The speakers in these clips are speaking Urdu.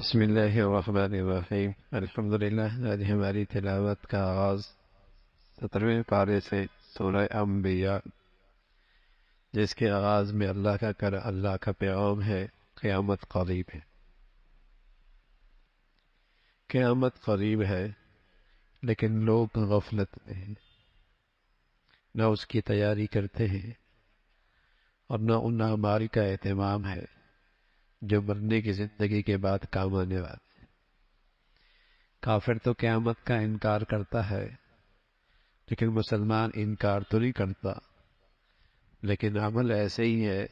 بسم اللہ الرحمن الرحیم الحمدللہ۔ آج ہماری تلاوت کا آغاز 17ویں پارے سے سورہ انبیاء، جس کے آغاز میں اللہ کا پیغام ہے، قیامت قریب ہے۔ قیامت قریب ہے لیکن لوگ غفلت میں ہیں، نہ اس کی تیاری کرتے ہیں اور نہ ان اعمال کا اہتمام ہے جو مرنے کی زندگی کے بعد کام آنے والے۔ کافر تو قیامت کا انکار کرتا ہے، لیکن مسلمان انکار تو نہیں کرتا، لیکن عمل ایسے ہی ہے،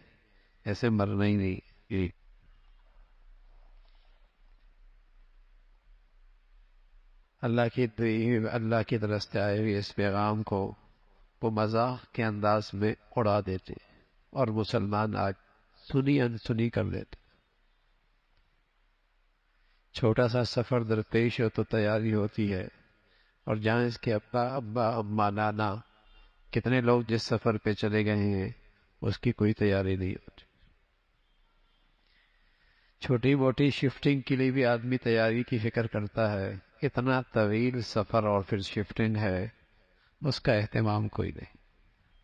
ایسے مرنا ہی نہیں۔ اللہ کی طرف سے آئے ہوئے اس پیغام کو وہ مذاق کے انداز میں اڑا دیتے اور مسلمان آج سنی انسنی کر لیتے۔ چھوٹا سا سفر درپیش ہو تو تیاری ہوتی ہے، اور جہاں اس کے ابا اما نانا کتنے لوگ جس سفر پہ چلے گئے ہیں اس کی کوئی تیاری نہیں ہوتی۔ چھوٹی موٹی شفٹنگ کے لیے بھی آدمی تیاری کی فکر کرتا ہے، اتنا طویل سفر اور پھر شفٹنگ ہے، اس کا اہتمام کوئی نہیں۔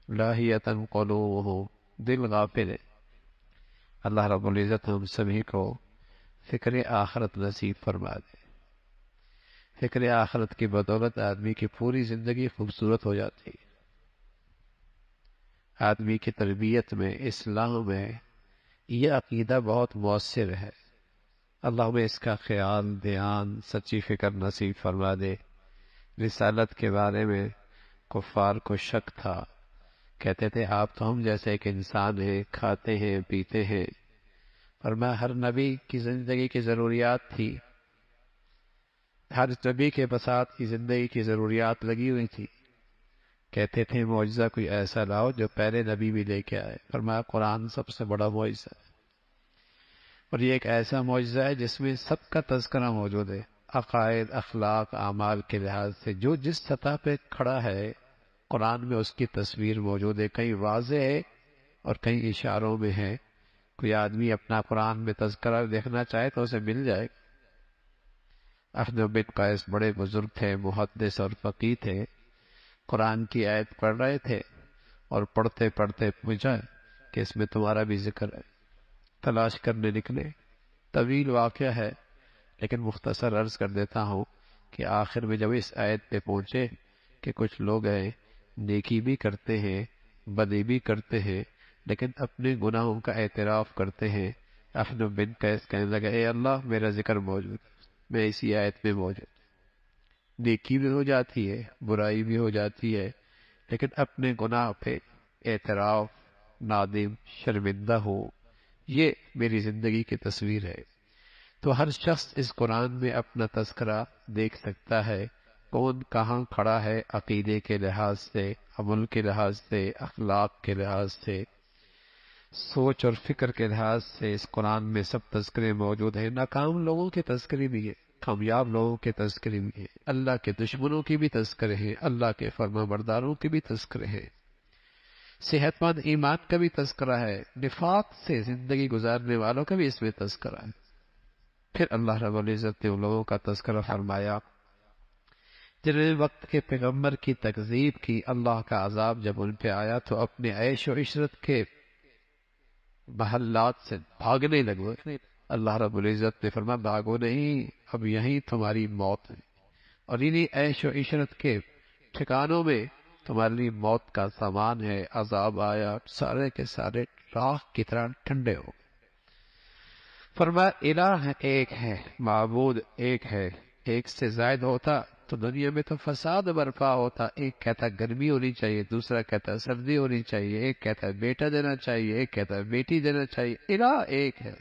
لاہیتاً قلوبہم، دل غافل ہے۔ اللہ رب العزت ہم سبھی کو فکر آخرت نصیب فرما دے۔ فکر آخرت کی بدولت آدمی کی پوری زندگی خوبصورت ہو جاتی ہے۔ آدمی کی تربیت میں، اسلام میں یہ عقیدہ بہت مؤثر ہے۔ اللہ ہمیں اس کا خیال، دھیان، سچی فکر نصیب فرما دے۔ رسالت کے بارے میں کفار کو شک تھا، کہتے تھے آپ تو ہم جیسے ایک انسان ہیں، کھاتے ہیں پیتے ہیں۔ فرمایا ہر نبی کی زندگی کی ضروریات تھی، ہر نبی کے بساط کی زندگی کی ضروریات لگی ہوئی تھی۔ کہتے تھے معجزہ کوئی ایسا لاؤ جو پہلے نبی بھی لے کے آئے۔ فرمایا قرآن سب سے بڑا معجزہ ہے، اور یہ ایک ایسا معجزہ ہے جس میں سب کا تذکرہ موجود ہے، عقائد، اخلاق، اعمال کے لحاظ سے جو جس سطح پہ کھڑا ہے قرآن میں اس کی تصویر موجود ہے، کہیں واضح ہے اور کہیں اشاروں میں ہے۔ کوئی آدمی اپنا قرآن میں تذکرہ دیکھنا چاہے تو اسے مل جائے گا۔ اخنف بن قیس بڑے بزرگ تھے، محدث اور فقیہ تھے، قرآن کی آیت پڑھ رہے تھے اور پڑھتے پڑھتے پوچھا کہ اس میں تمہارا بھی ذکر ہے۔ تلاش کرنے نکلے، طویل واقعہ ہے لیکن مختصر عرض کر دیتا ہوں کہ آخر میں جب اس آیت پہ پہنچے کہ کچھ لوگ ہیں نیکی بھی کرتے ہیں، بدی بھی کرتے ہیں، لیکن اپنے گناہوں کا اعتراف کرتے ہیں، اخنف بن قیس کہنے لگا اے اللہ میرا ذکر موجود ہے، میں اسی آیت میں موجود۔ نیکی بھی ہو جاتی ہے، برائی بھی ہو جاتی ہے، لیکن اپنے گناہ پہ اعتراف، نادم، شرمندہ ہو، یہ میری زندگی کی تصویر ہے۔ تو ہر شخص اس قرآن میں اپنا تذکرہ دیکھ سکتا ہے، کون کہاں کھڑا ہے عقیدے کے لحاظ سے، عمل کے لحاظ سے، اخلاق کے لحاظ سے، سوچ اور فکر کے لحاظ سے۔ اس قرآن میں سب تذکرے موجود ہیں، ناکام لوگوں کے تذکرے بھی ہیں، کامیاب لوگوں کے تذکرے بھی ہیں، اللہ کے دشمنوں کی بھی تذکرے ہیں، اللہ کے فرما برداروں کے بھی تذکرے ہیں، صحت مند ایمان کا بھی تذکرہ ہے، نفاق سے زندگی گزارنے والوں کا بھی اس میں تذکرہ ہے۔ پھر اللہ رب العزت نے ان لوگوں کا تذکرہ فرمایا جنہوں نے وقت کے پیغمبر کی تکذیب کی، اللہ کا عذاب جب ان پہ آیا تو اپنے عیش و عشرت کے محلات سے بھاگنے لگے۔ اللہ رب العزت نے فرمایا بھاگو نہیں، اب یہیں تمہاری موت ہے، اور انہی عیش و عشرت کے ٹھکانوں میں تمہاری موت کا سامان ہے۔ عذاب آیا، سارے کے سارے راکھ کی طرح ٹھنڈے ہو گئے۔ فرمایا الہ ایک ہے، معبود ایک ہے، ایک سے زائد ہوتا تو دنیا میں تو فساد برپا ہوتا۔ ایک کہتا گرمی ہونی چاہیے، دوسرا کہتا سردی ہونی چاہیے، ایک کہتا بیٹا دینا چاہیے، ایک کہتا بیٹی دینا چاہیے۔ الہ ایک ہے،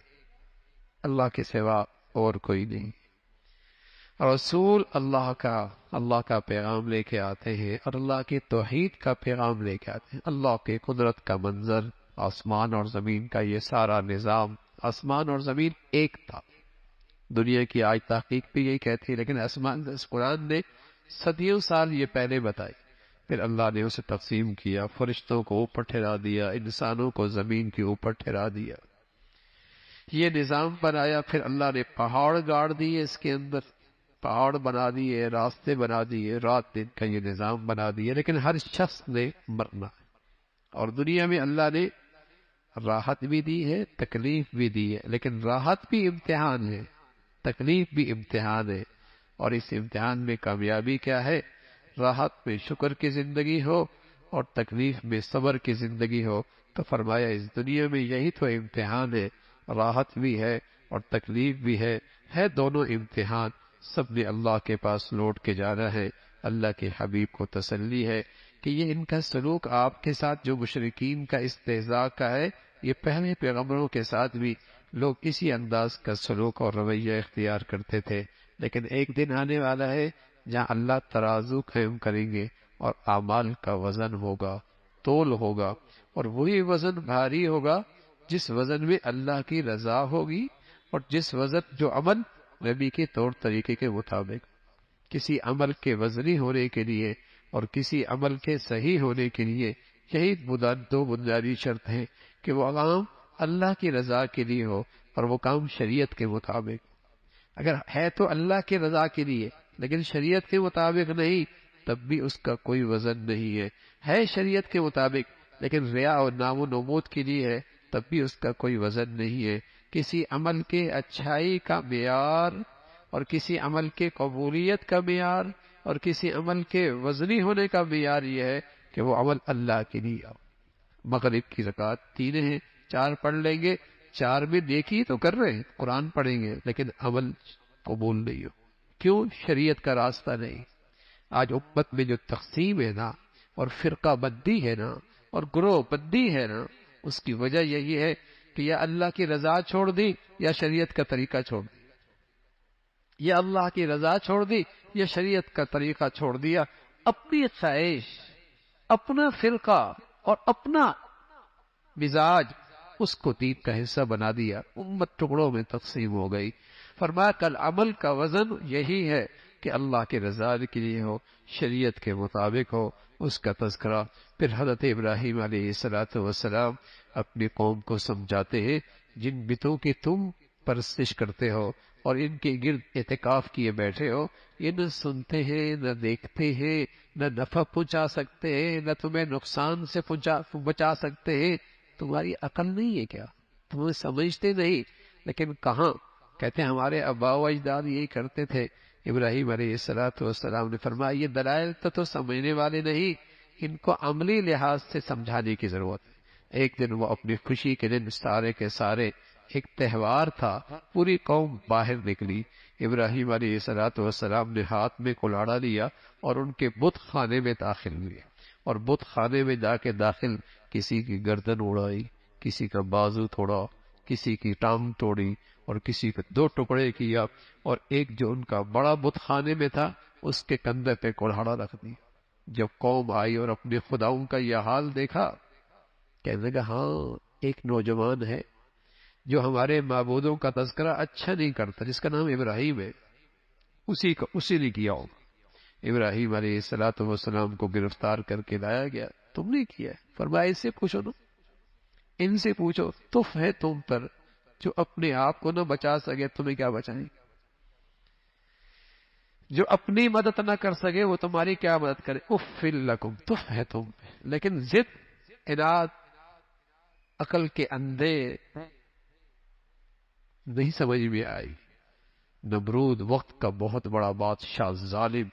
اللہ کے سوا اور کوئی نہیں۔ رسول اللہ کا پیغام لے کے آتے ہیں، اور اللہ کی توحید کا پیغام لے کے آتے ہیں۔ اللہ کی قدرت کا منظر، آسمان اور زمین کا یہ سارا نظام، آسمان اور زمین ایک تھا۔ دنیا کی آج تحقیق بھی یہی کہتی ہے، لیکن اس قرآن نے صدیوں سال یہ پہلے بتائی۔ پھر اللہ نے اسے تقسیم کیا، فرشتوں کو اوپر ٹھہرا دیا، انسانوں کو زمین کے اوپر ٹھہرا دیا۔ یہ نظام بنایا، پھر اللہ نے پہاڑ گاڑ دیے، اس کے اندر پہاڑ بنا دیے، راستے بنا دیے، رات دن کا یہ نظام بنا دیے، لیکن ہر شخص نے مرنا ہے۔ اور دنیا میں اللہ نے راحت بھی دی ہے، تکلیف بھی دی ہے، لیکن راحت بھی امتحان ہے، تکلیف بھی امتحان ہے، اور اس امتحان میں کامیابی کیا ہے؟ راحت میں شکر کی زندگی ہو اور تکلیف میں صبر کی زندگی ہو۔ تو فرمایا اس دنیا میں یہی تو امتحان ہے، راحت بھی ہے اور تکلیف بھی ہے دونوں امتحان۔ سب نے اللہ کے پاس لوٹ کے جانا ہے۔ اللہ کے حبیب کو تسلی ہے کہ یہ ان کا سلوک آپ کے ساتھ جو مشرکین کا استہزاء کا ہے، یہ پہلے پیغمبروں کے ساتھ بھی لوگ اسی انداز کا سلوک اور رویہ اختیار کرتے تھے، لیکن ایک دن آنے والا ہے جہاں اللہ ترازو قائم کریں گے اور اعمال کا وزن ہوگا، تول ہوگا، اور وہی وزن بھاری ہوگا جس وزن میں اللہ کی رضا ہوگی، اور جس وزن جو عمل نبی کے طور طریقے کے مطابق۔ کسی عمل کے وزنی ہونے کے لیے اور کسی عمل کے صحیح ہونے کے لیے یہی دو بنیادی شرط ہیں کہ وہ کام اللہ کی رضا کے لیے ہو اور وہ کام شریعت کے مطابق۔ اگر ہے تو اللہ کی رضا کے لیے لیکن شریعت کے مطابق نہیں، تب بھی اس کا کوئی وزن نہیں ہے شریعت کے مطابق لیکن ریا اور نام و نمود کے لیے ہے، تب بھی اس کا کوئی وزن نہیں ہے۔ کسی عمل کے اچھائی کا معیار اور کسی عمل کے قبولیت کا معیار اور کسی عمل کے وزنی ہونے کا معیار یہ ہے کہ وہ عمل اللہ کے لیے ہو۔ مغرب کی رکعت 3 ہیں، 4 پڑھ لیں گے، 4 میں نیکی تو کر رہے ہیں، قرآن پڑھیں گے، لیکن عمل قبول نہیں ہو۔ کیوں؟ شریعت کا راستہ نہیں۔ آج امت میں جو تقسیم ہے نا، اور فرقہ بندی ہے نا، اور گروہ بندی ہے نا، اس کی وجہ یہی ہے کہ یا اللہ کی رضا چھوڑ دی یا شریعت کا طریقہ چھوڑ دی، یا اللہ کی رضا چھوڑ دی یا شریعت کا طریقہ چھوڑ دیا، اپنی خواہش، اپنا فرقہ اور اپنا مزاج اس کو دین کا حصہ بنا دیا، امت ٹکڑوں میں تقسیم ہو گئی۔ فرمایا کل عمل کا وزن یہی ہے کہ اللہ کی رضا کے لیے ہو، شریعت کے مطابق ہو، اس کا تذکرہ۔ پھر حضرت ابراہیم علیہ السلام اپنی قوم کو سمجھاتے ہیں، جن بتوں کی تم پرستش کرتے ہو اور ان کے گرد اعتکاف کیے بیٹھے ہو، یہ نہ سنتے ہیں، نہ دیکھتے ہیں، نہ نفع پہنچا سکتے ہیں، نہ تمہیں نقصان سے بچا سکتے ہیں۔ تمہاری عقل نہیں ہے کیا؟ تمہیں سمجھتے نہیں؟ لیکن کہاں؟ کہتے ہیں ہمارے آباء و اجداد یہی کرتے تھے۔ ابراہیم علیہ السلام نے فرمایا یہ دلائل تو سمجھنے والے نہیں، ان کو عملی لحاظ سے سمجھانے کی ضرورت ہے۔ ایک دن وہ اپنی خوشی کے دن سارے کے سارے، ایک تہوار تھا، پوری قوم باہر نکلی۔ ابراہیم علیہ السلام نے ہاتھ میں کلاڑا لیا اور ان کے بت خانے میں داخل ہوئے، اور بت خانے میں جا کے داخل کسی کی گردن اڑائی، کسی کا بازو توڑا، کسی کی ٹانگ توڑی، اور کسی کو 2 ٹکڑے کیا، اور ایک جو ان کا بڑا بت خانے میں تھا اس کے کندھے پہ کلاڑا رکھ دی۔ جب قوم آئی اور اپنے خداؤں کا یہ حال دیکھا، کہنے لگا ہاں ایک نوجوان ہے جو ہمارے معبودوں کا تذکرہ اچھا نہیں کرتا، جس کا نام ابراہیم ہے، اسی نے کیا ہوگا۔ ابراہیم علیہ السلام کو گرفتار کر کے لایا گیا، تم نے کیا ہے؟ فرمایا اس سے پوچھو نا، ان سے پوچھو، تف ہے تم پر، جو اپنے آپ کو نہ بچا سکے تمہیں کیا بچائیں؟ جو اپنی مدد نہ کر سکے وہ تمہاری کیا مدد کرے؟ اف لکم، تف ہے تم پہ۔ لیکن ضد، عناد، عقل کے اندھے نہیں سمجھ میں آئی۔ نمرود وقت کا بہت بڑا بادشاہ، ظالم،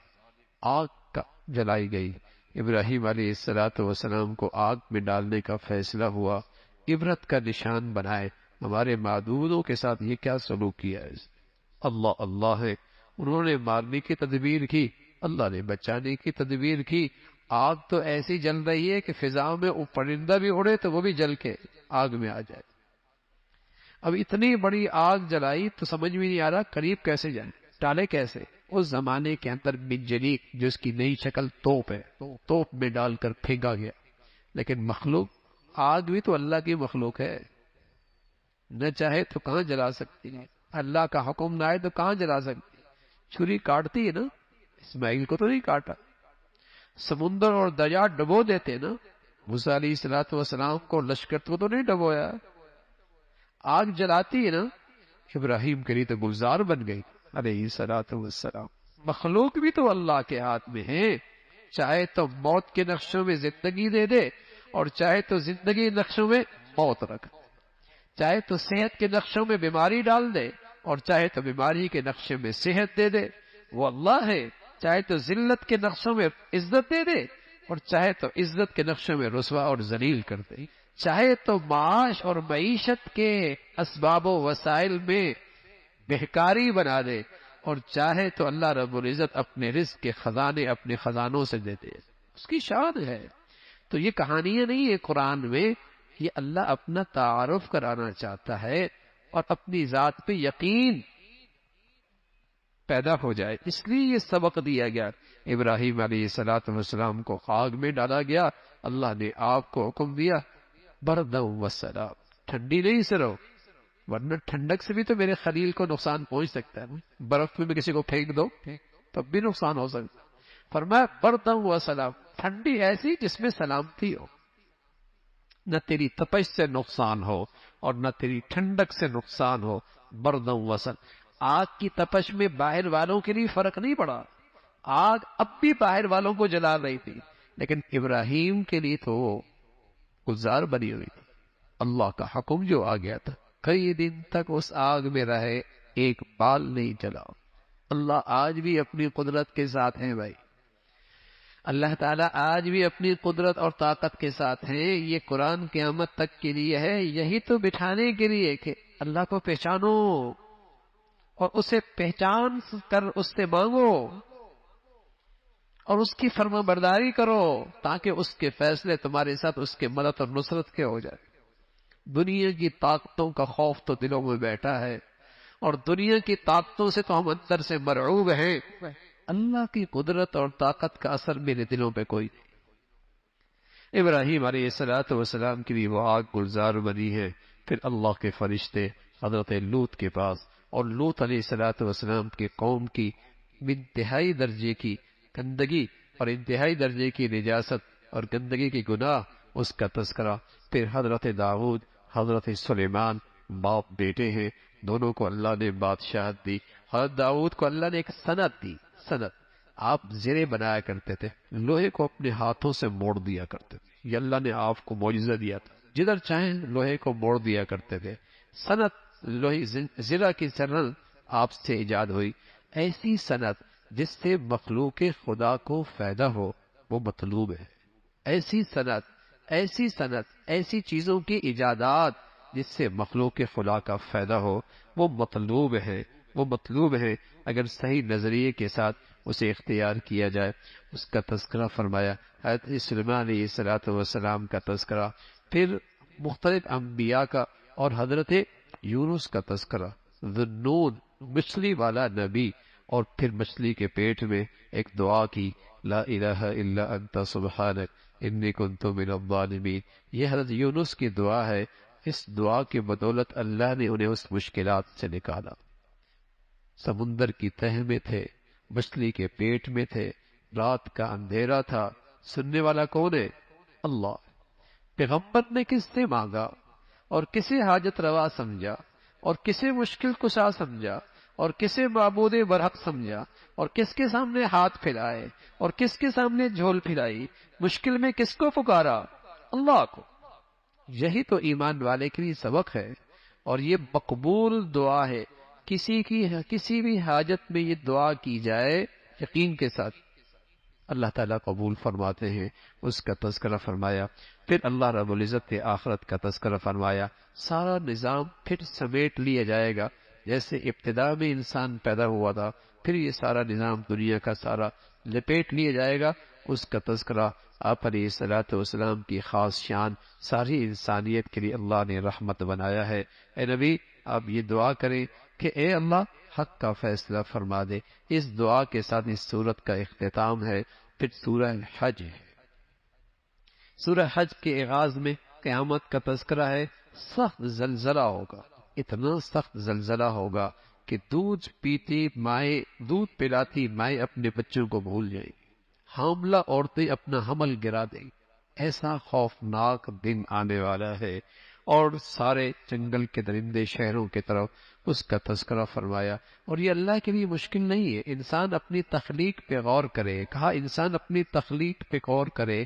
آگ کا جلائی گئی۔ ابراہیم علیہ السلام کو آگ میں ڈالنے کا فیصلہ ہوا، عبرت کا نشان بنائے ہمارے معبودوں کے ساتھ یہ کیا سلوک کیا ہے۔ اللہ اللہ ہے، انہوں نے مارنے کی تدبیر کی، اللہ نے بچانے کی تدبیر کی۔ آگ تو ایسی جل رہی ہے کہ فضا میں پرندہ بھی اڑے تو وہ بھی جل کے آگ میں آ جائے۔ اب اتنی بڑی آگ جلائی تو سمجھ میں نہیں آ رہا قریب کیسے جائیں، ڈالے کیسے؟ اس زمانے کے اندر منجنیق، جو اس کی نئی شکل توپ ہے، توپ میں ڈال کر پھینکا گیا۔ لیکن مخلوق، آگ بھی تو اللہ کی مخلوق ہے، نہ چاہے تو کہاں جلا سکتی ہے؟ اللہ کا حکم نہ آئے تو کہاں جلا سکتی؟ چھری کاٹتی ہے نا، اسماعیل کو تو نہیں کاٹا۔ سمندر اور دریا ڈبو دیتے نا، موسیٰ علیہ السلام کو لشکر کو تو نہیں ڈبویا۔ آگ جلاتی ہے نا، ابراہیم کے لیے تو گلزار بن گئی علیہ الصلوۃ والسلام۔ مخلوق بھی تو اللہ کے ہاتھ میں ہے، چاہے تو موت کے نقشوں میں زندگی دے دے اور چاہے تو زندگی نقشوں میں موت رکھ، چاہے تو صحت کے نقشوں میں بیماری ڈال دے اور چاہے تو بیماری کے نقشے میں صحت دے دے، وہ اللہ ہے۔ چاہے تو ذلت کے نقشوں میں عزت دے دے اور چاہے تو عزت کے نقشوں میں رسوا اور ذلیل کر دے، چاہے تو معاش اور معیشت کے اسباب و وسائل میں بہکاری بنا دے اور چاہے تو اللہ رب العزت اپنے رزق کے خزانے اپنے خزانوں سے دے دے، اس کی شان ہے۔ تو یہ کہانیاں نہیں ہے قرآن میں، یہ اللہ اپنا تعارف کرانا چاہتا ہے اور اپنی ذات پہ یقین پیدا ہو جائے، اس لیے یہ سبق دیا گیا۔ ابراہیم علیہ الصلوۃ والسلام کو خاک میں ڈالا گیا، اللہ نے آپ کو حکم دیا بردًا وسلام، ٹھنڈی نہیں سے رہو، ورنہ ٹھنڈک سے بھی تو میرے خلیل کو نقصان پہنچ سکتا ہے، برف میں کسی کو پھینک دو تب بھی نقصان ہو سکتا ہے۔ فرمایا بردًا وسلام، ٹھنڈی ایسی جس میں سلامتی ہو، نہ تیری تپش سے نقصان ہو اور نہ تیری ٹھنڈک سے نقصان ہو، بردًا وسلام۔ آگ کی تپش میں باہر والوں کے لیے فرق نہیں پڑا، آگ اب بھی باہر والوں کو جلا رہی تھی، لیکن ابراہیم کے لیے تو وہ گلزار بنی ہوئی تھی۔ اللہ کا حکم جو آ گیا تھا، کئی دن تک اس آگ میں رہے، ایک بال نہیں جلا۔ اللہ آج بھی اپنی قدرت کے ساتھ ہیں بھائی، اللہ تعالیٰ آج بھی اپنی قدرت اور طاقت کے ساتھ ہیں۔ یہ قرآن قیامت تک کے لیے ہے، یہی تو بٹھانے کے لیے کہ اللہ کو پہچانو اور اسے پہچان کر اس سے مانگو اور اس کی فرما برداری کرو، تاکہ اس کے فیصلے تمہارے ساتھ اس کے مدد اور نصرت کے ہو جائے۔ دنیا کی طاقتوں کا خوف تو دلوں میں بیٹھا ہے اور دنیا کی طاقتوں سے تو ہم اندر سے مرعوب ہیں، اللہ کی قدرت اور طاقت کا اثر میرے دلوں پہ کوئی نہیں۔ ابراہیم علیہ الصلوۃ والسلام کے لیے وہ آگ گلزار بنی ہے۔ پھر اللہ کے فرشتے حضرت لوط کے پاس، اور لوط علیہ الصلوۃ والسلام کی قوم کی انتہائی درجے کی گندگی اور انتہائی درجے کی نجاست اور گندگی کی گناہ، اس کا تذکرہ۔ پھر حضرت داؤد، حضرت سلیمان، باپ بیٹے ہیں، دونوں کو اللہ نے بادشاہت دی۔ حضرت داؤد کو اللہ نے ایک صنعت دی، صنعت، آپ زرے بنایا کرتے تھے، لوہے کو اپنے ہاتھوں سے موڑ دیا کرتے تھے، یہ اللہ نے آپ کو معجزہ دیا تھا، جدھر چاہیں لوہے کو موڑ دیا کرتے تھے۔ صنعت، لوہی زرہ کی صنعت آپ سے ایجاد ہوئی، ایسی صنعت جس سے مخلوق خدا کو فائدہ ہو، وہ مطلوب ہے۔ ایسی صنعت، ایسی صنعت، ایسی چیزوں کی ایجادات جس سے مخلوق خدا کا فائدہ ہو، وہ مطلوب ہے، وہ مطلوب ہے اگر صحیح نظریے کے ساتھ اسے اختیار کیا جائے۔ اس کا تذکرہ فرمایا، حضرت سلیمان علیہ الصلوۃ والسلام کا تذکرہ، پھر مختلف انبیاء کا، اور حضرت یونس کا تذکرہ، ذو مچھلی والا نبی، اور پھر مچھلی کے پیٹ میں ایک دعا کی، لا الہ الا انت سبحانک انی کنت من الظالمین۔ یہ حضرت یونس کی دعا ہے، اس دعا کی بدولت اللہ نے انہیں اس مشکلات سے نکالا۔ سمندر کی تہ میں تھے، مچھلی کے پیٹ میں تھے، رات کا اندھیرا تھا، سننے والا کون ہے؟ اللہ۔ پیغمبر نے کس سے مانگا اور کسے حاجت روا سمجھا اور کسے مشکل کشا سمجھا اور کسے معبود برحق سمجھا اور کس کے سامنے ہاتھ پھیلائے اور کس کے سامنے جھول پھیلائی، مشکل میں کس کو پکارا؟ اللہ کو۔ یہی تو ایمان والے کے لیے سبق ہے، اور یہ مقبول دعا ہے۔ کسی بھی حاجت میں یہ دعا کی جائے یقین کے ساتھ، اللہ تعالیٰ قبول فرماتے ہیں۔ اس کا تذکرہ فرمایا، پھر اللہ رب العزت نے آخرت کا تذکرہ فرمایا۔ سارا نظام پھر سمیٹ لیا جائے گا، جیسے ابتدا میں انسان پیدا ہوا تھا، پھر یہ سارا نظام دنیا کا سارا لپیٹ لیا جائے گا۔ اس کا تذکرہ، آپ علیہ الصلوۃ والسلام کی خاص شان، ساری انسانیت کے لیے اللہ نے رحمت بنایا ہے۔ اے نبی، آپ یہ دعا کریں کہ اے اللہ حق کا فیصلہ فرما دے۔ اس دعا کے ساتھ اس سورت کا اختتام ہے۔ پھر سورہ حج ہے۔ سورہ حج کے آغاز میں قیامت کا تذکرہ ہے۔ سخت زلزلہ ہوگا، اتنا سخت زلزلہ ہوگا کہ دودھ پلاتی مائیں اپنے بچوں کو بھول جائیں گی، حاملہ عورتیں اپنا حمل گرا دیں گی۔ ایسا خوفناک دن آنے والا ہے، اور سارے جنگل کے درندے شہروں کی طرف اس کا تذکرہ فرمایا۔ اور یہ اللہ کے لیے مشکل نہیں ہے، انسان اپنی تخلیق پہ غور کرے، کہا انسان اپنی تخلیق پہ غور کرے،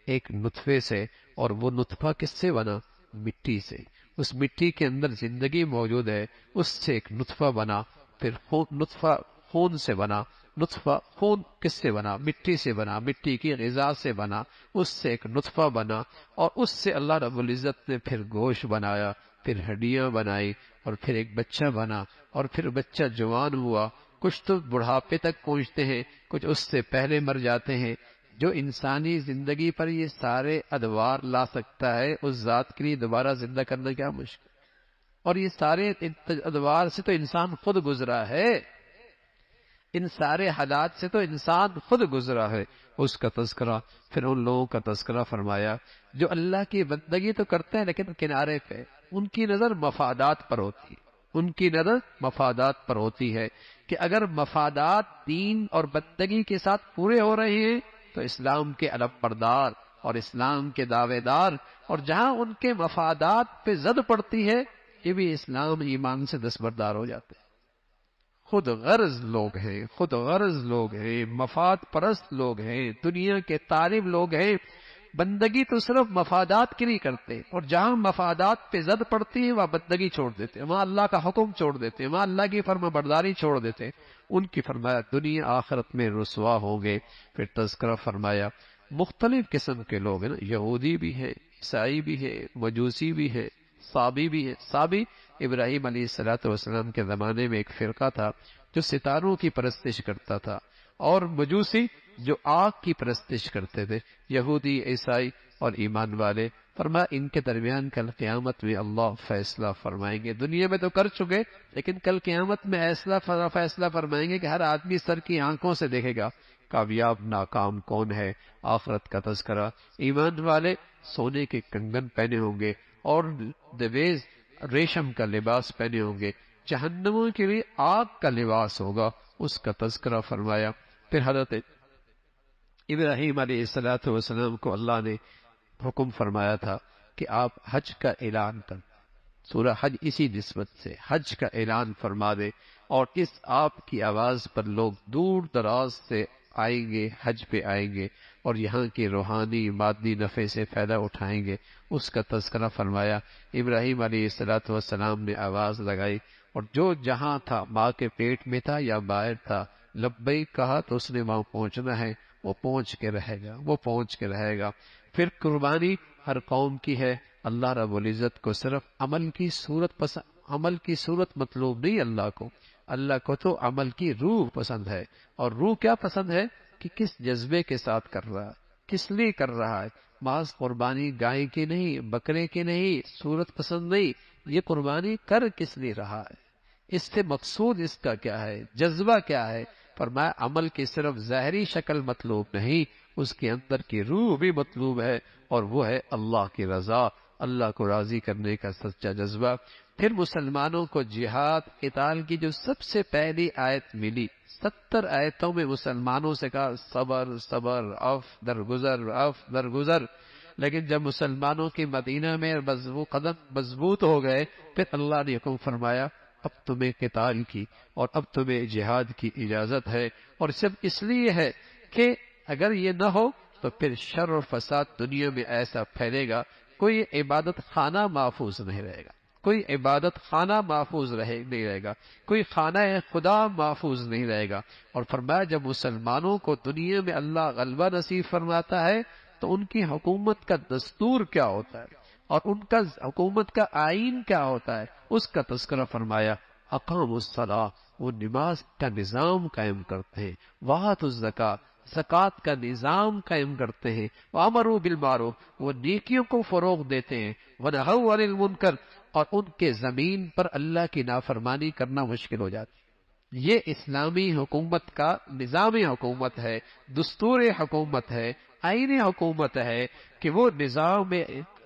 ایک نطفے سے، اور وہ نطفہ کس سے بنا؟ مٹی سے، اس مٹی کے اندر زندگی موجود ہے، اس سے ایک نطفہ بنا، پھر نطفہ خون سے بنا، نطفہ خون کس سے بنا؟ مٹی سے بنا، مٹی کی غذا سے بنا، اس سے ایک نطفہ بنا، اور اس سے اللہ رب العزت نے پھر گوشت بنایا، پھر ہڈیاں بنائی، اور پھر ایک بچہ بنا، اور پھر بچہ جوان ہوا، کچھ تو بڑھاپے تک پہنچتے ہیں، کچھ اس سے پہلے مر جاتے ہیں۔ جو انسانی زندگی پر یہ سارے ادوار لا سکتا ہے، اس ذات کے لیے دوبارہ زندہ کرنا کیا مشکل، اور یہ سارے ادوار سے تو انسان خود گزرا ہے، ان سارے حالات سے تو انسان خود گزرا ہے۔ اس کا تذکرہ، پھر ان لوگوں کا تذکرہ فرمایا جو اللہ کی بندگی تو کرتے ہیں لیکن کنارے پہ، ان کی نظر مفادات پر ہوتی ہے، ان کی نظر مفادات پر ہوتی ہے کہ اگر مفادات دین اور بندگی کے ساتھ پورے ہو رہے ہیں تو اسلام کے علم بردار اور اسلام کے دعوے دار، اور جہاں ان کے مفادات پہ زد پڑتی ہے یہ بھی اسلام ایمان سے دستبردار ہو جاتے ہیں۔ خود غرض لوگ ہیں، خود غرض لوگ ہیں، مفاد پرست لوگ ہیں، دنیا کے طالب لوگ ہیں، بندگی تو صرف مفادات کے لیے کرتے ہیں، اور جہاں مفادات پہ زد پڑتی ہے وہاں بندگی چھوڑ دیتے ہیں، وہاں اللہ کا حکم چھوڑ دیتے ہیں، وہاں اللہ کی فرما برداری چھوڑ دیتے ہیں۔ ان کی فرمایا دنیا آخرت میں رسوا ہوں گے۔ پھر تذکرہ فرمایا مختلف قسم کے لوگ ہیں نا، یہودی بھی ہیں، عیسائی بھی ہے، مجوسی بھی ہے، صابی بھی ہے۔ صابی ابراہیم علیہ السلام کے زمانے میں ایک فرقہ تھا جو ستاروں کی پرستش کرتا تھا، اور مجوسی جو آگ کی پرستش کرتے تھے۔ یہودی، عیسائی اور ایمان والے، فرمایا ان کے درمیان کل قیامت میں اللہ فیصلہ فرمائیں گے۔ دنیا میں تو کر چکے، لیکن کل قیامت میں ایسا فیصلہ فرمائیں گے کہ ہر آدمی سر کی آنکھوں سے دیکھے گا کامیاب ناکام کون ہے۔ آخرت کا تذکرہ، ایمان والے سونے کے کنگن پہنے ہوں گے اور دویز ریشم کا لباس پہنے ہوں گے، جہنموں کے لیے آگ کا لباس ہوگا، اس کا تذکرہ فرمایا۔ پھر حضرت ابراہیم علیہ السلام کو اللہ نے حکم فرمایا تھا کہ آپ حج کا اعلان کر، سورہ حج اسی نسبت سے حج کا اعلان فرما دے، اور اس آپ کی آواز پر لوگ دور دراز سے آئیں گے، حج پہ آئیں گے، اور یہاں کے روحانی مادی نفع سے فائدہ اٹھائیں گے، اس کا تذکرہ فرمایا۔ ابراہیم علیہ السلام نے آواز لگائی، اور جو جہاں تھا، ماں کے پیٹ میں تھا یا باہر تھا، لبیک کہا تو اس نے وہاں پہنچنا ہے، وہ پہنچ کے رہے گا، وہ پہنچ کے رہے گا۔ پھر قربانی ہر قوم کی ہے، اللہ رب العزت کو صرف عمل کی صورت پسند، عمل کی صورت مطلوب نہیں اللہ کو تو عمل کی روح پسند ہے، اور روح کیا پسند ہے کہ کس جذبے کے ساتھ کر رہا ہے، کس لیے کر رہا ہے۔ محض قربانی گائے کی نہیں، بکرے کی نہیں، صورت پسند نہیں، یہ قربانی کر کس لیے رہا ہے، اس سے مقصود اس کا کیا ہے، جذبہ کیا ہے۔ فرمایا عمل کی صرف ظاہری شکل مطلوب نہیں، اس کے اندر کی روح بھی مطلوب ہے، اور وہ ہے اللہ کی رضا، اللہ کو راضی کرنے کا سچا جذبہ۔ پھر مسلمانوں کو جہاد قتال کی جو سب سے پہلی آیت ملی، 70 آیتوں میں مسلمانوں سے کہا صبر صبر، اف درگزر اف درگزر، لیکن جب مسلمانوں کی مدینہ میں وہ قدم مضبوط ہو گئے، پھر اللہ نے حکم فرمایا اب تمہیں قتال کی اور اب تمہیں جہاد کی اجازت ہے، اور سب اس لیے ہے کہ اگر یہ نہ ہو تو پھر شر اور فساد دنیا میں ایسا پھیلے گا، کوئی عبادت خانہ محفوظ نہیں رہے گا، کوئی عبادت خانہ محفوظ نہیں رہے گا، کوئی خانہ خدا محفوظ نہیں رہے گا۔ اور فرمایا جب مسلمانوں کو دنیا میں اللہ غلبہ نصیب فرماتا ہے تو ان کی حکومت کا دستور کیا ہوتا ہے، اور ان کا حکومت کا آئین کیا ہوتا ہے، اس کا تذکرہ فرمایا۔ اقام الصلاۃ، وہ نماز کا نظام قائم کرتے ہیں، وآتوا الزکوٰۃ، زکوٰۃ کا نظام قائم کرتے ہیں، وامروا بالمعروف، وہ نیکیوں کو فروغ دیتے ہیں، ونہوا عن المنکر، اور ان کے زمین پر اللہ کی نافرمانی کرنا مشکل ہو جاتی ہے۔ یہ اسلامی حکومت کا نظام حکومت ہے، دستور حکومت ہے، آئین حکومت ہے کہ وہ نظام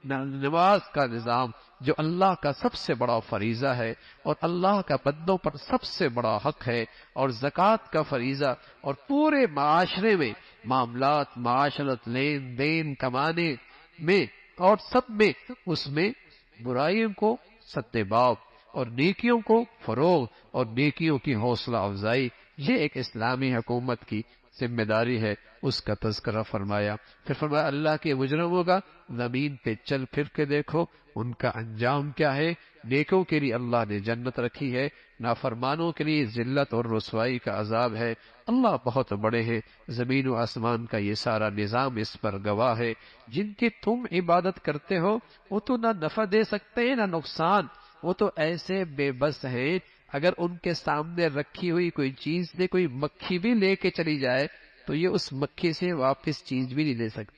نماز کا نظام جو اللہ کا سب سے بڑا فریضہ ہے اور اللہ کا بندوں پر سب سے بڑا حق ہے، اور زکوٰۃ کا فریضہ، اور پورے معاشرے میں معاملات، معاشرت، لین دین، کمانے میں اور سب میں اس میں برائیوں کو سدباب اور نیکیوں کو فروغ اور نیکیوں کی حوصلہ افزائی، یہ ایک اسلامی حکومت کی ذمہ داری ہے، اس کا تذکرہ فرمایا۔ پھر فرمایا اللہ کے مجرموں کا زمین پہ چل پھر کے دیکھو ان کا انجام کیا ہے۔ نیکوں کے لیے اللہ نے جنت رکھی ہے، نافرمانوں کے لیے ذلت اور رسوائی کا عذاب ہے۔ اللہ بہت بڑے ہیں، زمین و آسمان کا یہ سارا نظام اس پر گواہ ہے۔ جن کی تم عبادت کرتے ہو وہ تو نہ نفع دے سکتے ہیں نہ نقصان، وہ تو ایسے بے بس ہیں، اگر ان کے سامنے رکھی ہوئی کوئی چیز سے کوئی مکھی بھی لے کے چلی جائے تو یہ اس مکھی سے واپس چیز بھی نہیں لے سکتے۔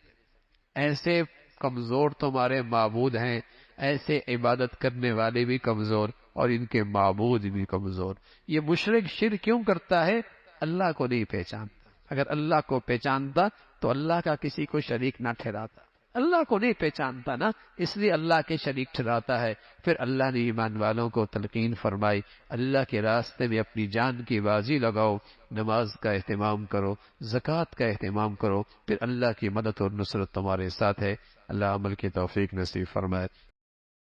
ایسے کمزور تمہارے معبود ہیں، ایسے عبادت کرنے والے بھی کمزور اور ان کے معبود بھی کمزور۔ یہ مشرک شرک کیوں کرتا ہے؟ اللہ کو نہیں پہچانتا۔ اگر اللہ کو پہچانتا تو اللہ کا کسی کو شریک نہ ٹھہراتا۔ اللہ کو نہیں پہچانتا نا، اس لیے اللہ کے شریک ٹھہراتا ہے۔ پھر اللہ نے ایمان والوں کو تلقین فرمائی، اللہ کے راستے میں اپنی جان کی بازی لگاؤ، نماز کا اہتمام کرو، زکوٰۃ کا اہتمام کرو، پھر اللہ کی مدد اور نصرت تمہارے ساتھ ہے۔ اللہ عمل کی توفیق نصیب فرمائے۔